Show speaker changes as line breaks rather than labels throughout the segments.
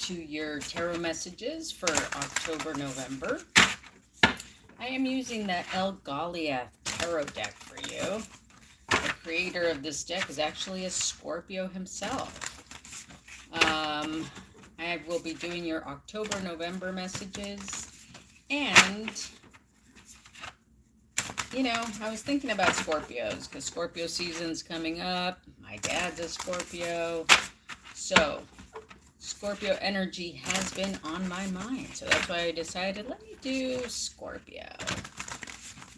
to your tarot messages for October, November. I am using the El Galia tarot deck for you. The creator of this deck is actually a Scorpio himself. I will be doing your October, November messages. And, you know, I was thinking about Scorpios because Scorpio season's coming up. My dad's a Scorpio. So, Scorpio energy has been on my mind. So that's why I decided, let me do Scorpio.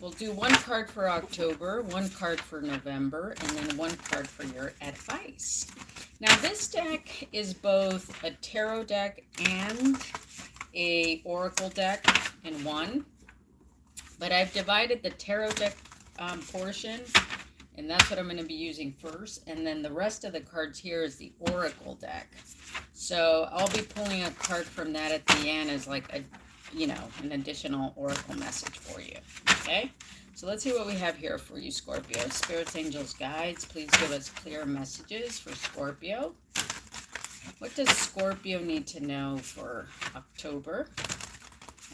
We'll do one card for October, one card for November, and then one card for your advice. Now, this deck is both a tarot deck and a oracle deck in one. But I've divided the tarot deck portion, and that's what I'm going to be using first. And then the rest of the cards here is the oracle deck. So I'll be pulling a card from that at the end as like a, you know, an additional oracle message for you. Okay? So let's see what we have here for you, Scorpio. Spirits, angels, guides, please give us clear messages for Scorpio. What does Scorpio need to know for October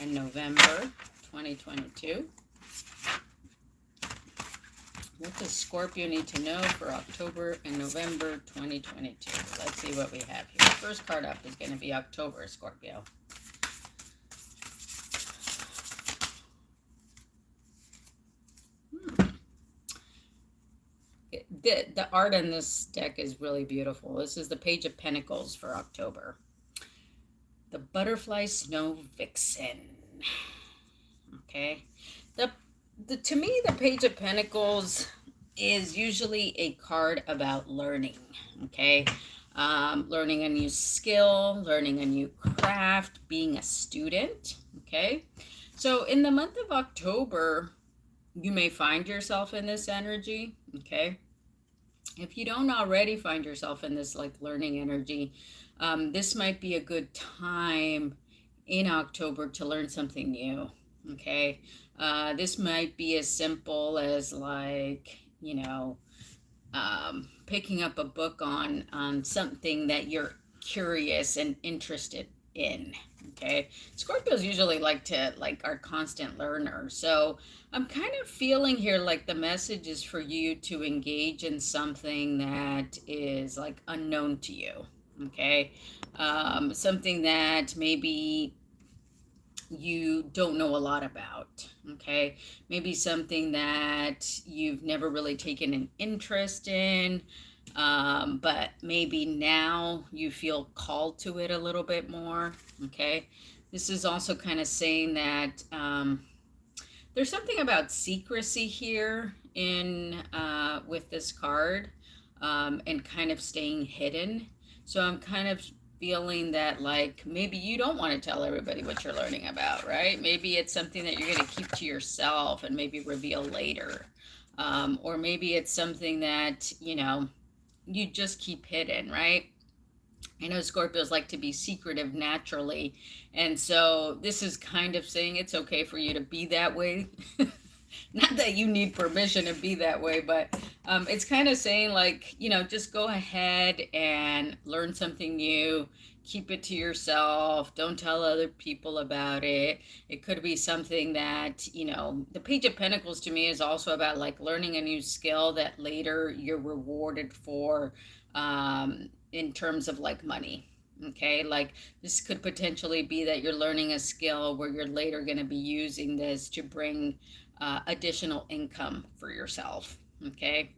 and November 2022? What does Scorpio need to know for October and November 2022? Let's see what we have here. First card up is going to be October, Scorpio. The art in this deck is really beautiful. This is the Page of Pentacles for October. The Butterfly Snow Vixen. Okay. To me, the Page of Pentacles is usually a card about learning. Okay. Learning a new skill, learning a new craft, being a student. Okay. So in the month of October, you may find yourself in this energy. Okay. If you don't already find yourself in this like learning energy, this might be a good time in October to learn something new. Okay. This might be as simple as like, you know, picking up a book on something that you're curious and interested in. Okay. Scorpios usually are constant learners. So I'm kind of feeling here like the message is for you to engage in something that is like unknown to you. Okay. Something that maybe you don't know a lot about. Okay. Maybe something that you've never really taken an interest in. But maybe now you feel called to it a little bit more. Okay. This is also kind of saying that there's something about secrecy here in with this card, and kind of staying hidden. So I'm kind of feeling that like maybe you don't want to tell everybody what you're learning about, right? Maybe it's something that you're going to keep to yourself and maybe reveal later. Or maybe it's something that, you know, you just keep hidden, right? I know Scorpios like to be secretive naturally. And so this is kind of saying it's okay for you to be that way. Not that you need permission to be that way, but it's kind of saying like, you know, just go ahead and learn something new. Keep it to yourself. Don't tell other people about it. It could be something that, you know, the Page of Pentacles to me is also about like learning a new skill that later you're rewarded for, in terms of like money. Okay, like this could potentially be that you're learning a skill where you're later going to be using this to bring additional income for yourself. Okay,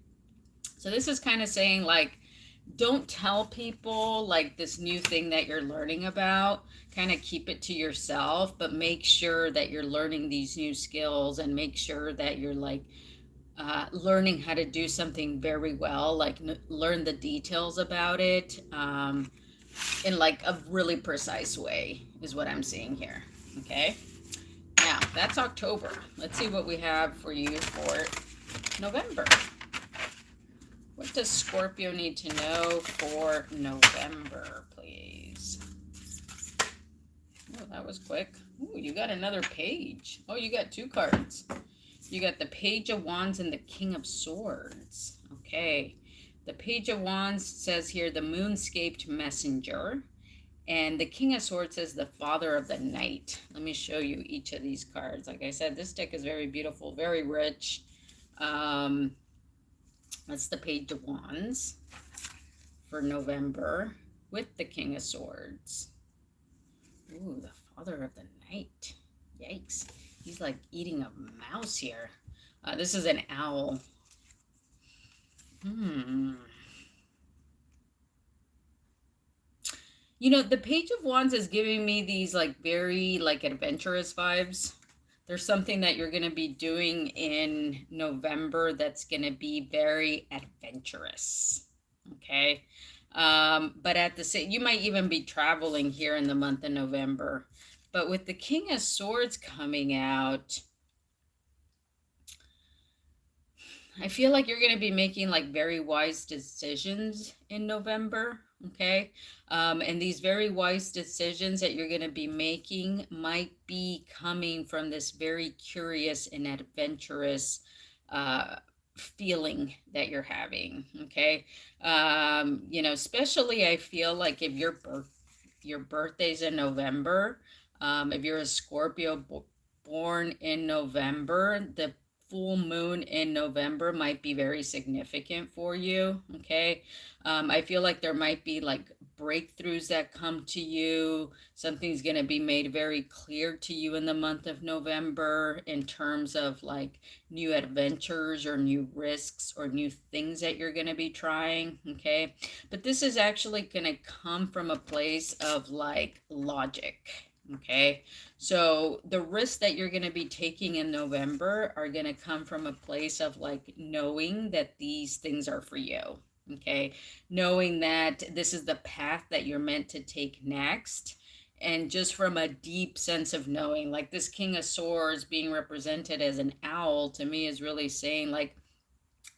so this is kind of saying like, don't tell people like this new thing that you're learning about. Kind of keep it to yourself, but make sure that you're learning these new skills and make sure that you're like learning how to do something very well, like learn the details about it in like a really precise way is what I'm seeing here. Okay, now that's October. Let's see what we have for you for November. What does Scorpio need to know for November, please? Oh, that was quick. Ooh, you got another page. Oh, you got two cards. You got the Page of Wands and the King of Swords. Okay. The Page of Wands says here, the Moonscaped Messenger. And the King of Swords is the father of the night. Let me show you each of these cards. Like I said, this deck is very beautiful, very rich. That's the Page of Wands for November with the King of Swords. Ooh, the father of the night. Yikes. He's like eating a mouse here. This is an owl. You know, the Page of Wands is giving me these like very like adventurous vibes. There's something that you're going to be doing in November that's going to be very adventurous. Okay. But at the same, you might even be traveling here in the month of November. But with the King of Swords coming out, I feel like you're going to be making like very wise decisions in November. Okay. And these very wise decisions that you're going to be making might be coming from this very curious and adventurous feeling that you're having. Okay. You know, especially I feel like if your birthday's in November, if you're a Scorpio born in November, the full moon in November might be very significant for you. Okay. I feel like there might be like breakthroughs that come to you. Something's going to be made very clear to you in the month of November in terms of like new adventures or new risks or new things that you're going to be trying. Okay. But this is actually going to come from a place of like logic. Okay, so the risks that you're going to be taking in November are going to come from a place of like knowing that these things are for you. Okay, knowing that this is the path that you're meant to take next. And just from a deep sense of knowing, like this King of Swords being represented as an owl to me is really saying like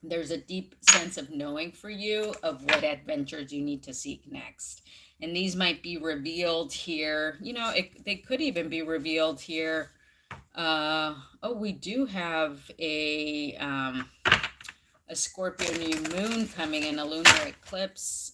there's a deep sense of knowing for you of what adventures you need to seek next. And these might be revealed here. You know, they could even be revealed here. Oh, we do have a Scorpio new moon coming in, a lunar eclipse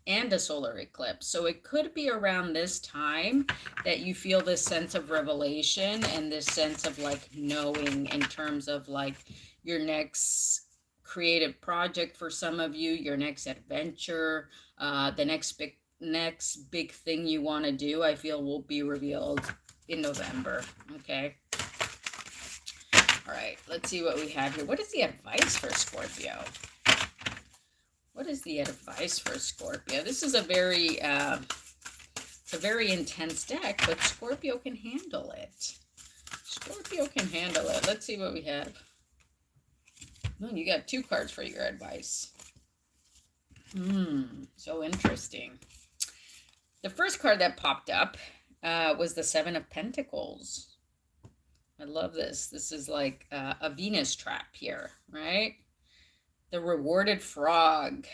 and a solar eclipse. So it could be around this time that you feel this sense of revelation and this sense of like knowing in terms of like your next creative project for some of you, your next adventure, the next big thing you want to do, I feel will be revealed in November. Okay. All right, let's see what we have here. What is the advice for Scorpio? What is the advice for Scorpio? This is a very it's a very intense deck, but Scorpio can handle it. Scorpio can handle it. Let's see what we have. Oh, you got 2 cards for your advice. So interesting. The first card that popped up was the 7 of Pentacles. I love this. This is like a Venus trap here, right? The rewarded frog.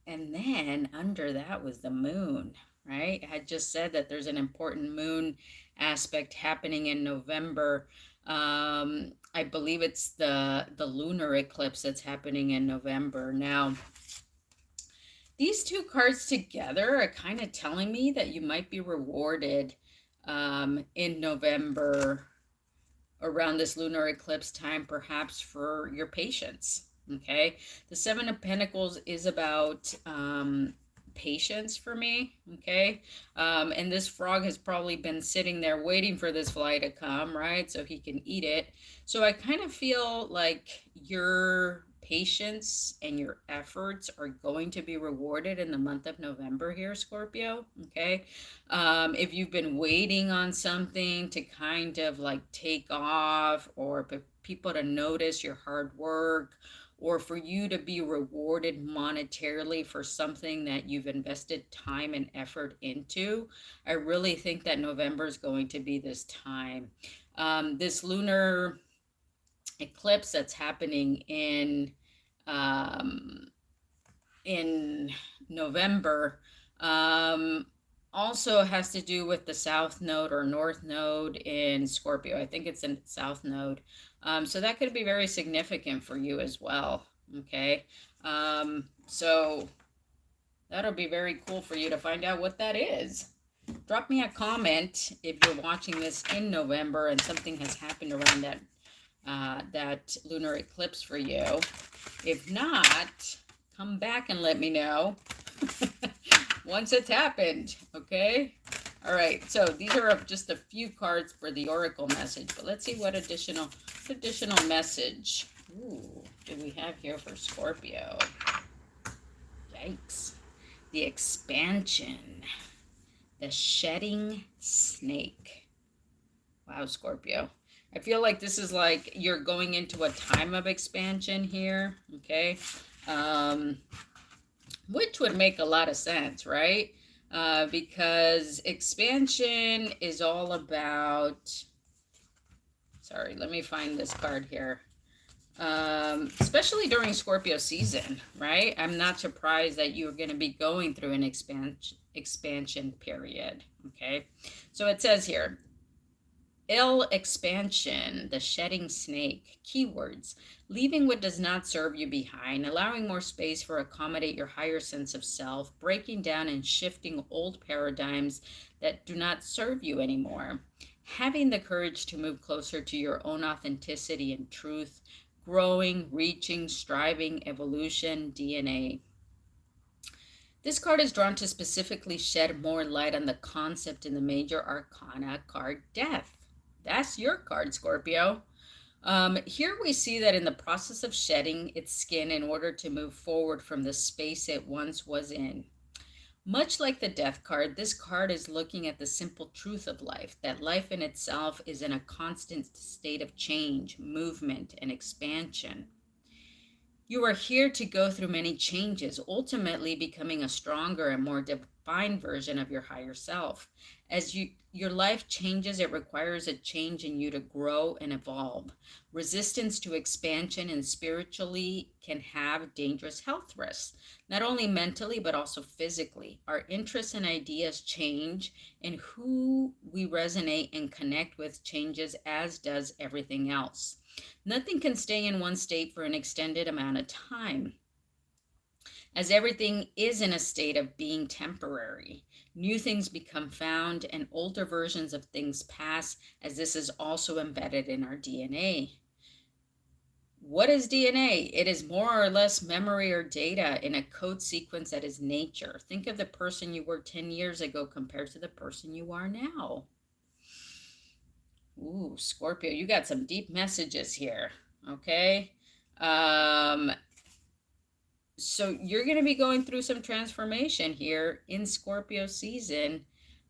And then under that was the moon, right? I had just said that there's an important moon aspect happening in November. I believe it's the lunar eclipse that's happening in November. Now, these 2 cards together are kind of telling me that you might be rewarded in November around this lunar eclipse time, perhaps for your patience. Okay, the 7 of Pentacles is about patience for me. Okay, and this frog has probably been sitting there waiting for this fly to come, right, so he can eat it. So I kind of feel like your patience and your efforts are going to be rewarded in the month of November here, Scorpio. Okay, if you've been waiting on something to kind of like take off, or people to notice your hard work, or for you to be rewarded monetarily for something that you've invested time and effort into, I really think that November is going to be this time. This lunar eclipse that's happening in November also has to do with the South Node or North Node in Scorpio. I think it's in South Node. So that could be very significant for you as well. Okay. So that'll be very cool for you to find out what that is. Drop me a comment if you're watching this in November and something has happened around that lunar eclipse for you. If not, come back and let me know once it's happened, okay? All right, so these are just a few cards for the oracle message, but let's see what additional message do we have here for Scorpio. Yikes. The expansion. The shedding snake. Wow, Scorpio. I feel like this is like you're going into a time of expansion here, okay? Which would make a lot of sense, right? Because expansion is all about, sorry, let me find this card here. Especially during Scorpio season, right? I'm not surprised that you're going to be going through an expansion period, okay? So it says here, expansion, the shedding snake. Keywords: leaving what does not serve you behind, allowing more space for accommodate your higher sense of self, breaking down and shifting old paradigms that do not serve you anymore, having the courage to move closer to your own authenticity and truth, growing, reaching, striving, evolution, DNA. This card is drawn to specifically shed more light on the concept in the major arcana card, death. That's your card, Scorpio. Here we see that in the process of shedding its skin in order to move forward from the space it once was in. Much like the death card, this card is looking at the simple truth of life, that life in itself is in a constant state of change, movement, and expansion. You are here to go through many changes, ultimately becoming a stronger and more defined version of your higher self. As your life changes, it requires a change in you to grow and evolve. Resistance to expansion and spiritually can have dangerous health risks, not only mentally, but also physically. Our interests and ideas change, and who we resonate and connect with changes, as does everything else. Nothing can stay in one state for an extended amount of time, as everything is in a state of being temporary. New things become found and older versions of things pass, as this is also embedded in our DNA. What is DNA? It is more or less memory or data in a code sequence that is nature. Think of the person you were 10 years ago compared to the person you are now. Ooh, Scorpio, you got some deep messages here, okay? So you're going to be going through some transformation here in Scorpio season,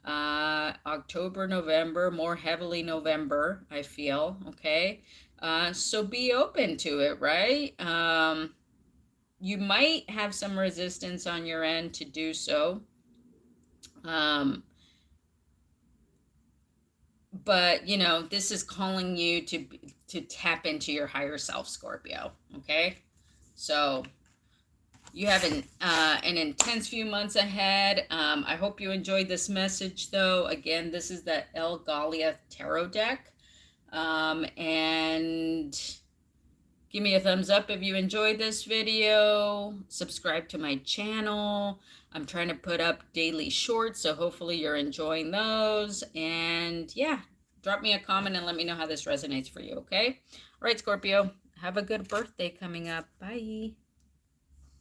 October, November, more heavily November, I feel, okay? So be open to it, right? You might have some resistance on your end to do so. But, you know, this is calling you to tap into your higher self, Scorpio, okay? So you have an intense few months ahead. I hope you enjoyed this message, though. Again, this is the El Galia Tarot deck. And give me a thumbs up if you enjoyed this video. Subscribe to my channel. I'm trying to put up daily shorts, so hopefully you're enjoying those. And yeah, drop me a comment and let me know how this resonates for you, okay? All right, Scorpio, have a good birthday coming up. Bye.